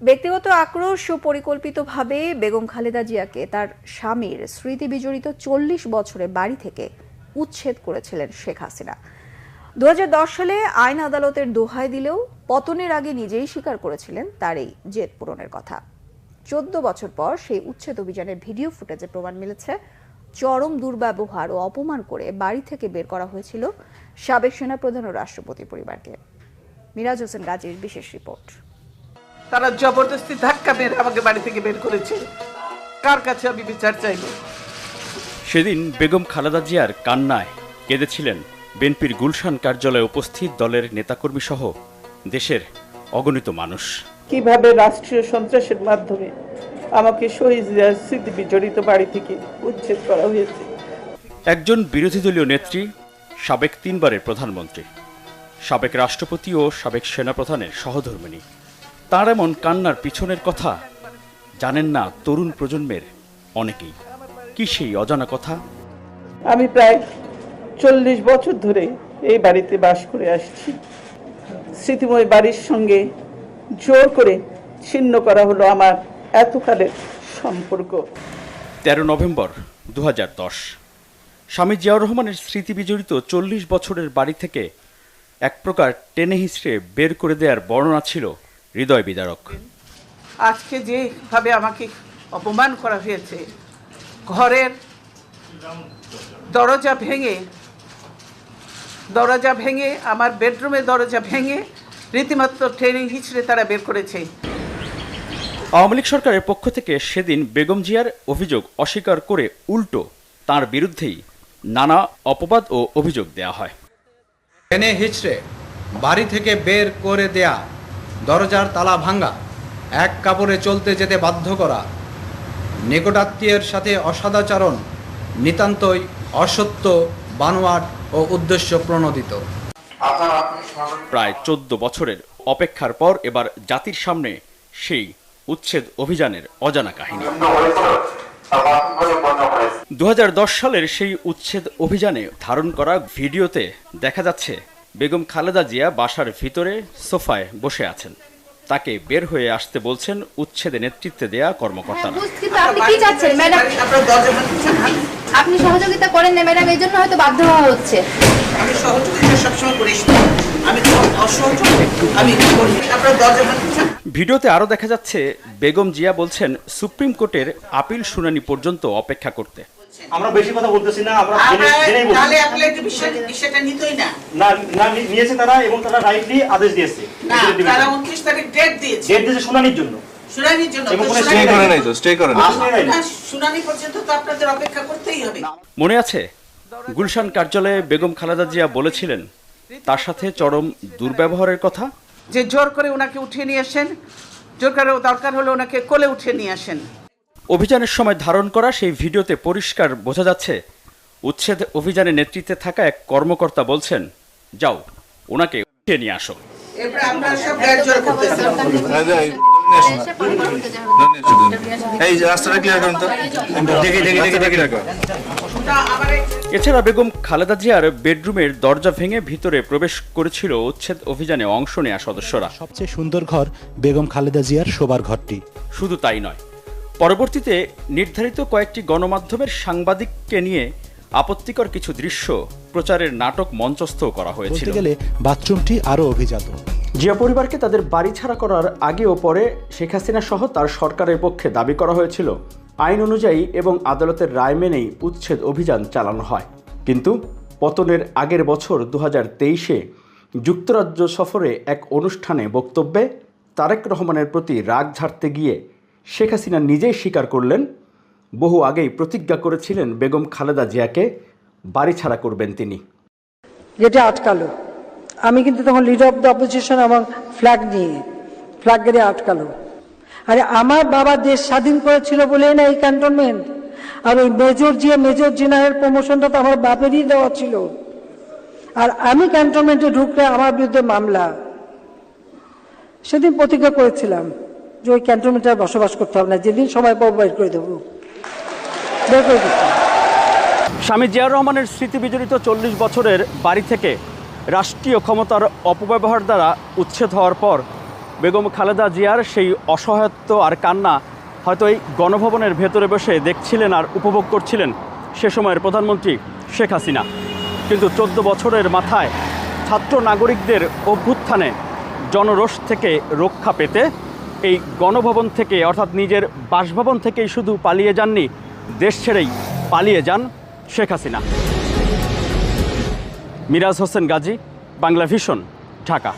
ব্যক্তিগত আক্রোশ ও পরিকল্পিতভাবে বেগম খালেদা জিয়াকে তার স্বামীর স্মৃতি বিজড়িত 40 বছরের বাড়ি থেকে উচ্ছেদ করেছিলেন শেখ হাসিনা। 2010 সালে আইন আদালতের দোহাই দিলেও পতনের আগে নিজেই স্বীকার করেছিলেন তার এই জেদ পূরণের কথা। 14 বছর পর সেই উচ্ছেদ অভিযানের ভিডিও ফুটেজে প্রমাণ মিলেছে চরম দুর্ব্যবহার ও অপমান করে বাড়ি থেকে বের করা হয়েছিল সাবেক সেনাপ্রধান ও রাষ্ট্রপতি পরিবারকে। মিরাজ হোসেন গাজীর বিশেষ রিপোর্ট। তারা জবরদস্তি ধাক্কা মেরে আমাকে বাড়ি থেকে বের করেছে। কার কাছে আমি বিচার চাইব? সেদিন বেগম খালেদা জিয়ার কান্নায় কেঁদেছিলেন বিএনপির গুলশান কার্যালয়ে উপস্থিত দলের নেতাকর্মী সহ দেশের অগণিত মানুষ। কিভাবে রাষ্ট্রীয় সন্ত্রাসের মাধ্যমে আমাকে শহীদ জিয়ার স্মৃতি বিজড়িত বাড়ি থেকে উচ্ছেদ করা হয়েছে। একজন বিরোধী দলীয় নেত্রী, সাবেক 3 বারের প্রধানমন্ত্রী, সাবেক রাষ্ট্রপতি ও সাবেক সেনাপ্রধানের সহধর্মিণী, তার এমন কান্নার পিছনের কথা জানেন না তরুণ প্রজন্মের অনেকেই। কি সেই অজানা কথা? আমি প্রায় 40 বছর ধরে এই বাড়িতে বাস করে আসছি। স্মৃতিময় বাড়ির সঙ্গে জোর করে ছিন্ন করা হলো আমার এতকালের সম্পর্ক। 13 নভেম্বর 2010 স্বামী জিয়াউর রহমানের স্মৃতি বিজড়িত 40 বছরের বাড়ি থেকে এক প্রকার টেনে হিঁচড়ে বের করে দেওয়ার বর্ণনা ছিল হৃদয় বিদারক। আজকে যেভাবে আমাকে অপমান করা হয়েছে, ঘরের দরজা ভেঙে আমার বেডরুমের দরজা ভেঙে রীতিমাত্র ট্রেনিং হিচড়ে তারা বের করেছে। আওয়ামী লীগ সরকারের পক্ষ থেকে সেদিন বেগম জিয়ার অভিযোগ অস্বীকার করে উল্টো তার বিরুদ্ধেই নানা অপবাদ ও অভিযোগ দেয়া হয়। টেনে হিচড়ে বাড়ি থেকে বের করে দেয়া, দরজার তালা ভাঙা, এক কাপড়ে চলতে যেতে বাধ্য করা, নিকটাত্মীয়ের সাথে অসদাচরণ নিতান্তই অসত্য, বানোয়াট ও উদ্দেশ্য প্রণোদিত। প্রায় 14 বছরের অপেক্ষার পর এবার জাতির সামনে সেই উচ্ছেদ অভিযানের অজানা কাহিনী। 2010 সালের সেই উচ্ছেদ অভিযানে ধারণ করা ভিডিওতে দেখা যাচ্ছে বেগম খালেদা জিয়া বাসার ভিতরে সোফায় বসে আছেন। তাকে বের হয়ে আসতে বলছেন উচ্ছেদে নেতৃত্বে দেয়া কর্মকর্তারা। আপনি কি চাচ্ছেন ম্যাডাম? আপনি সহযোগিতা করেন না ম্যাডাম, এই জন্য হয়তো বাধ্য হওয়া হচ্ছে। আমি সহযোগিতা সবসময় করি, আমি তো অসহযোগ, আমি করি। আপনারা দরজা ভাঙছেন। ভিডিওতে আরও দেখা যাচ্ছে বেগম জিয়া বলছেন সুপ্রিম কোর্টের আপিল শুনানি পর্যন্ত অপেক্ষা করতে। আমরা বেশি কথা বলতেছি না, আমরা তাহলে অ্যাপেলের বিষয়টা নিতই না নিয়েছে তারা, এবং তারা রাইটলি আদেশ দিয়েছে। তারা 29 তারিখ ডেট দিয়েছে শুনানির জন্য। শুনানি পর্যন্ত তো আপনাদের অপেক্ষা করতেই হবে। মনে আছে গুলশান কার্যালয়ে বেগম খালেদা জিয়া বলেছিলেন তার সাথে চরম দুর্ব্যবহারের কথা, যে জোর করে ওনাকে উঠিয়ে নিয়ে আসেন, জোর করে দরকার হলে ওনাকে কোলে উঠিয়ে নিয়ে আসেন। অভিযানের সময় ধারণ করা সেই ভিডিওতে পরিষ্কার বোঝা যাচ্ছে উচ্ছেদ অভিযানের নেতৃত্বে থাকা এক কর্মকর্তা বলছেন, যাও ওনাকে উঠিয়ে নিয়ে আসো। এরপর আপনারা সব গায়ে জোর করতেছেন। এছাড়া বেগম খালেদা জিয়ার বেডরুমের দরজা ভেঙে ভিতরে প্রবেশ করেছিল উচ্ছেদ অভিযানে অংশ নেওয়া সদস্যরা। সবচেয়ে সুন্দর ঘর বেগম খালেদা জিয়ার শোবার ঘরটি। শুধু তাই নয়, পরবর্তীতে নির্ধারিত কয়েকটি গণমাধ্যমের সাংবাদিককে নিয়ে আপত্তিকর কিছু দৃশ্য প্রচারের নাটক মঞ্চস্থ করা হয়েছিল। বলতে গেলে বাথরুমটি আরও অভিজাত। জিয়া পরিবারকে তাদের বাড়ি ছাড়া করার আগে ও পরে শেখ হাসিনা সহ তার সরকারের পক্ষে দাবি করা হয়েছিল আইন অনুযায়ী এবং আদালতের রায় মেনেই উচ্ছেদ অভিযান চালানো হয়। কিন্তু পতনের আগের বছর 2023-এ যুক্তরাজ্য সফরে এক অনুষ্ঠানে বক্তব্যে তারেক রহমানের প্রতি রাগ ঝাড়তে গিয়ে শেখ হাসিনা নিজেই স্বীকার করলেন বহু আগেই প্রতিজ্ঞা করেছিলেন বেগম খালেদা জিয়াকে বাড়ি ছাড়া করবেন তিনি। যেটা আটকালো, আমি কিন্তু তখন লিডার অফ দ্য অপোজিশন এবং ফ্ল্যাগ গেড়ে আটকালো। আরে আমার বাবা দেশ স্বাধীন করেছিল বলেই না এই ক্যান্টনমেন্ট। আর ওই মেজর জেনারেল প্রমোশনটা তো আমার বাপেরই দেওয়া ছিল। আর আমি ক্যান্টনমেন্টে ঢুকলে আমার বিরুদ্ধে মামলা। সেদিন প্রতিজ্ঞা করেছিলাম যে ওই ক্যান্টনমেন্টে বসবাস করতে হবে না, যেদিন সময় পাবো বের করে দেবো, বের করে দিচ্ছি। স্বামী জিয়াউর রহমানের স্মৃতি বিজড়িত 40 বছরের বাড়ি থেকে রাষ্ট্রীয় ক্ষমতার অপব্যবহার দ্বারা উচ্ছেদ হওয়ার পর বেগম খালেদা জিয়ার সেই অসহায়ত্ব আর কান্না হয়তো এই গণভবনের ভেতরে বসে দেখছিলেন আর উপভোগ করছিলেন সে সময়ের প্রধানমন্ত্রী শেখ হাসিনা। কিন্তু 14 বছরের মাথায় ছাত্র নাগরিকদের অভ্যুত্থানে জনরোষ থেকে রক্ষা পেতে এই গণভবন থেকে অর্থাৎ নিজের বাসভবন থেকেই শুধু পালিয়ে যাননি, দেশ ছেড়েই পালিয়ে যান শেখ হাসিনা। মিরাজ হোসেন গাজী, বাংলা ভিশন, ঢাকা।